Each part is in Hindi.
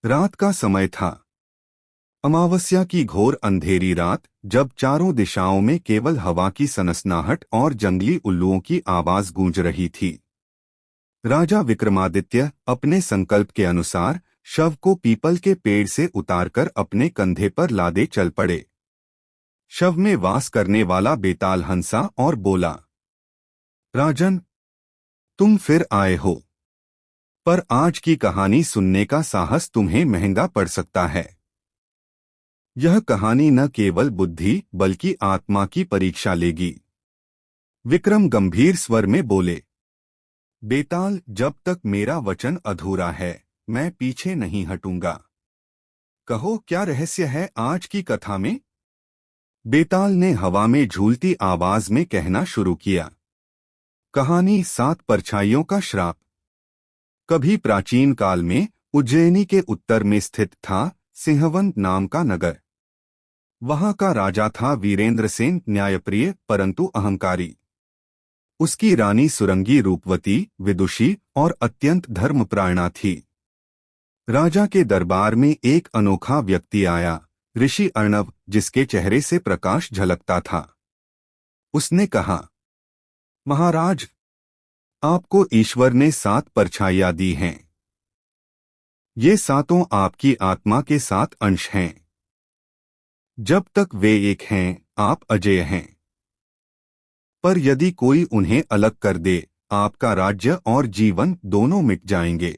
रात का समय था। अमावस्या की घोर अंधेरी रात, जब चारों दिशाओं में केवल हवा की सनसनाहट और जंगली उल्लुओं की आवाज गूंज रही थी। राजा विक्रमादित्य अपने संकल्प के अनुसार शव को पीपल के पेड़ से उतारकर अपने कंधे पर लादे चल पड़े। शव में वास करने वाला बेताल हंसा और बोला, राजन, तुम फिर आए हो। पर आज की कहानी सुनने का साहस तुम्हें महंगा पड़ सकता है। यह कहानी न केवल बुद्धि बल्कि आत्मा की परीक्षा लेगी। विक्रम गंभीर स्वर में बोले, बेताल, जब तक मेरा वचन अधूरा है मैं पीछे नहीं हटूंगा। कहो, क्या रहस्य है आज की कथा में? बेताल ने हवा में झूलती आवाज में कहना शुरू किया। कहानी 7 परछाइयों का श्राप। कभी प्राचीन काल में उज्जैनी के उत्तर में स्थित था सिंहवन नाम का नगर। वहां का राजा था वीरेंद्र सेन, न्यायप्रिय परंतु अहंकारी। उसकी रानी सुरंगी रूपवती, विदुषी और अत्यंत धर्मपरायणा थी। राजा के दरबार में एक अनोखा व्यक्ति आया, ऋषि अर्णव, जिसके चेहरे से प्रकाश झलकता था। उसने कहा, महाराज, आपको ईश्वर ने 7 परछाइयां दी हैं। ये 7 आपकी आत्मा के 7 अंश हैं। जब तक वे एक हैं, आप अजेय हैं। पर यदि कोई उन्हें अलग कर दे, आपका राज्य और जीवन दोनों मिट जाएंगे।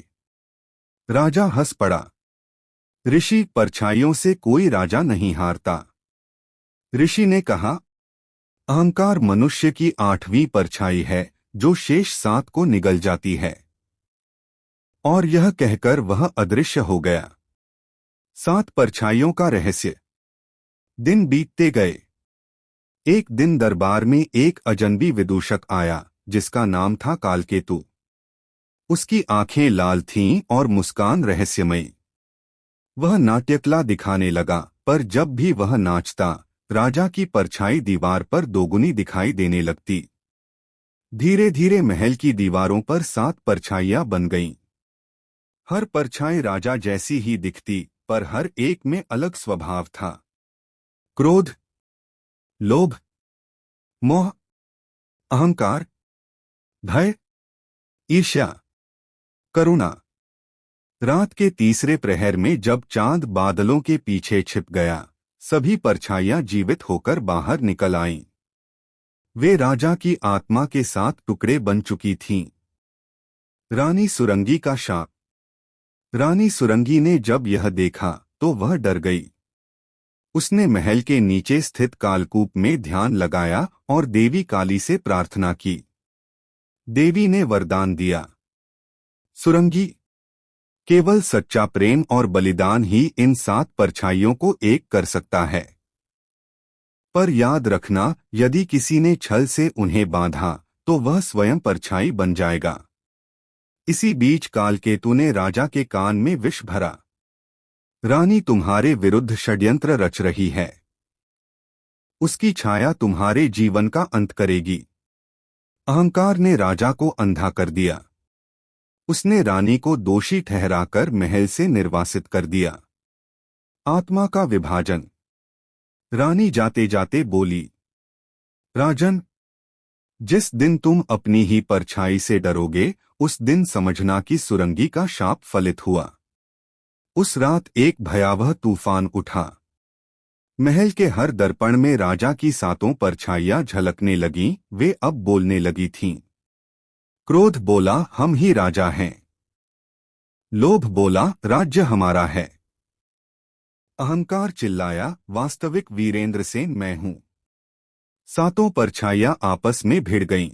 राजा हंस पड़ा। ऋषि, परछाइयों से कोई राजा नहीं हारता। ऋषि ने कहा, अहंकार मनुष्य की 8वीं परछाई है जो शेष 7 को निगल जाती है। और यह कहकर वह अदृश्य हो गया। 7 परछाइयों का रहस्य। दिन बीतते गए। एक दिन दरबार में एक अजनबी विदूषक आया जिसका नाम था कालकेतु। उसकी आंखें लाल थीं और मुस्कान रहस्यमयी। वह नाट्यकला दिखाने लगा, पर जब भी वह नाचता, राजा की परछाई दीवार पर दोगुनी दिखाई देने लगती। धीरे धीरे महल की दीवारों पर 7 परछाइयां बन गईं। हर परछाई राजा जैसी ही दिखती, पर हर एक में अलग स्वभाव था। क्रोध, लोभ, मोह, अहंकार, भय, ईर्ष्या, करुणा। रात के तीसरे प्रहर में जब चांद बादलों के पीछे छिप गया, सभी परछाइयां जीवित होकर बाहर निकल आईं। वे राजा की आत्मा के 7 टुकड़े बन चुकी थीं। रानी सुरंगी का शाप। रानी सुरंगी ने जब यह देखा तो वह डर गई। उसने महल के नीचे स्थित कालकूप में ध्यान लगाया और देवी काली से प्रार्थना की। देवी ने वरदान दिया, सुरंगी, केवल सच्चा प्रेम और बलिदान ही इन 7 परछाइयों को एक कर सकता है। पर याद रखना, यदि किसी ने छल से उन्हें बांधा तो वह स्वयं परछाई बन जाएगा। इसी बीच कालकेतु ने राजा के कान में विष भरा। रानी तुम्हारे विरुद्ध षड्यंत्र रच रही है। उसकी छाया तुम्हारे जीवन का अंत करेगी। अहंकार ने राजा को अंधा कर दिया। उसने रानी को दोषी ठहराकर महल से निर्वासित कर दिया। आत्मा का विभाजन। रानी जाते जाते बोली, राजन, जिस दिन तुम अपनी ही परछाई से डरोगे, उस दिन समझना कि सुरंगी का शाप फलित हुआ। उस रात एक भयावह तूफान उठा। महल के हर दर्पण में राजा की 7 परछाइयां झलकने लगीं। वे अब बोलने लगी थीं। क्रोध बोला, हम ही राजा हैं। लोभ बोला, राज्य हमारा है। अहंकार चिल्लाया, वास्तविक वीरेंद्र सेन मैं हूं। 7 परछाइयां आपस में भिड़ गईं।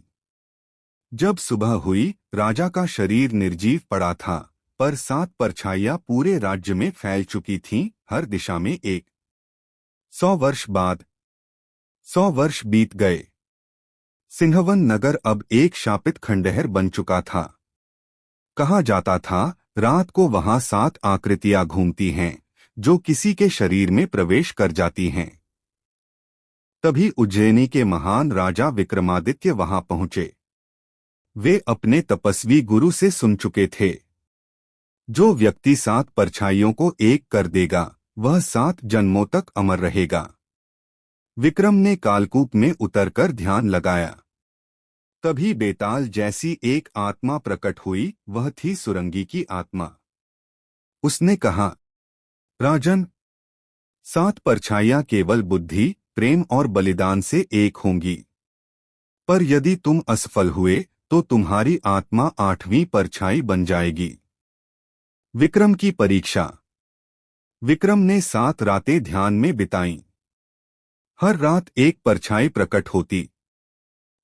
जब सुबह हुई, राजा का शरीर निर्जीव पड़ा था, पर 7 परछाइयां पूरे राज्य में फैल चुकी थीं, हर दिशा में एक। 100 वर्ष बाद 100 वर्ष बीत गए। सिंहवन नगर अब एक शापित खंडहर बन चुका था। कहा जाता था, रात को वहां 7 आकृतियां घूमती हैं, जो किसी के शरीर में प्रवेश कर जाती हैं। तभी उज्जैनी के महान राजा विक्रमादित्य वहां पहुंचे। वे अपने तपस्वी गुरु से सुन चुके थे। जो व्यक्ति 7 परछाइयों को एक कर देगा वह 7 जन्मों तक अमर रहेगा। विक्रम ने कालकूप में उतरकर ध्यान लगाया। तभी बेताल जैसी एक आत्मा प्रकट हुई, वह थी सुरंगी की आत्मा। उसने कहा, राजन, 7 परछाइयां केवल बुद्धि, प्रेम और बलिदान से एक होंगी, पर यदि तुम असफल हुए तो तुम्हारी आत्मा 8वीं परछाई बन जाएगी। विक्रम की परीक्षा। विक्रम ने 7 रातें ध्यान में बिताईं। हर रात एक परछाई प्रकट होती।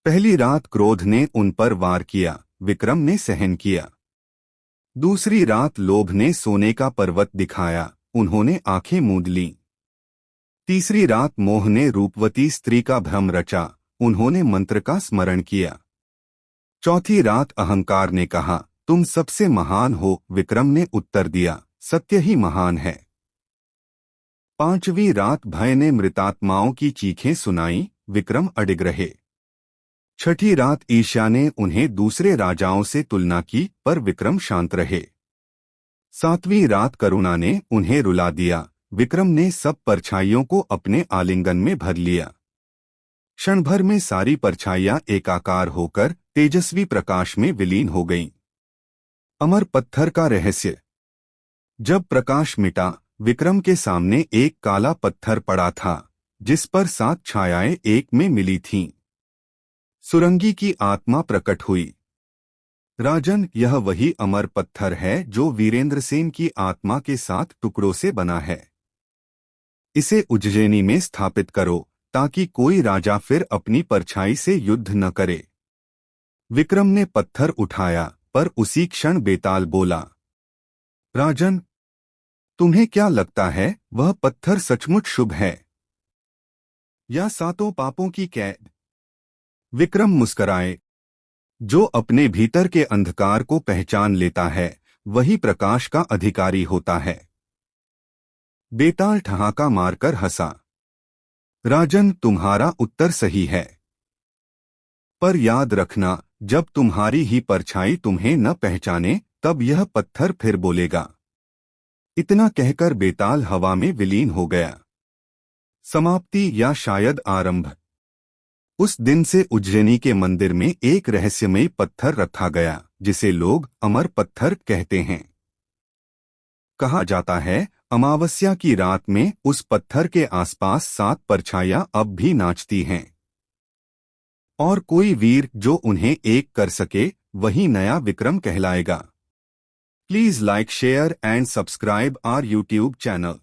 पहली रात क्रोध ने उन पर वार किया, विक्रम ने सहन किया। दूसरी रात लोभ ने सोने का पर्वत दिखाया, उन्होंने आंखें मूंद लीं। तीसरी रात मोह ने रूपवती स्त्री का भ्रम रचा, उन्होंने मंत्र का स्मरण किया। चौथी रात अहंकार ने कहा, तुम सबसे महान हो, विक्रम ने उत्तर दिया, सत्य ही महान है। 5वीं रात भय ने मृतात्माओं की चीखें सुनाई, विक्रम अडिग रहे। 6ठी रात ईर्ष्या ने उन्हें दूसरे राजाओं से तुलना की, पर विक्रम शांत रहे। 7वीं रात करुणा ने उन्हें रुला दिया, विक्रम ने सब परछाइयों को अपने आलिंगन में भर लिया। क्षण भर में सारी परछाइयां एकाकार होकर तेजस्वी प्रकाश में विलीन हो गईं। अमर पत्थर का रहस्य। जब प्रकाश मिटा, विक्रम के सामने एक काला पत्थर पड़ा था, जिस पर 7 छायाएं एक में मिली थीं। सुरंगी की आत्मा प्रकट हुई। राजन, यह वही अमर पत्थर है जो वीरेंद्रसेन की आत्मा के 7 टुकड़ों से बना है। इसे उज्जैनी में स्थापित करो ताकि कोई राजा फिर अपनी परछाई से युद्ध न करे। विक्रम ने पत्थर उठाया, पर उसी क्षण बेताल बोला, राजन, तुम्हें क्या लगता है वह पत्थर सचमुच शुभ है या 7 पापों की कैद? विक्रम मुस्कराए। जो अपने भीतर के अंधकार को पहचान लेता है वही प्रकाश का अधिकारी होता है। बेताल ठहाका मारकर हंसा। राजन, तुम्हारा उत्तर सही है, पर याद रखना, जब तुम्हारी ही परछाई तुम्हें न पहचाने तब यह पत्थर फिर बोलेगा। इतना कहकर बेताल हवा में विलीन हो गया। समाप्ति या शायद आरंभ। उस दिन से उज्जैनी के मंदिर में एक रहस्यमयी पत्थर रखा गया, जिसे लोग अमर पत्थर कहते हैं। कहा जाता है, अमावस्या की रात में उस पत्थर के आसपास 7 परछाइयां अब भी नाचती हैं, और कोई वीर जो उन्हें एक कर सके वही नया विक्रम कहलाएगा। Please like, share and subscribe our YouTube channel.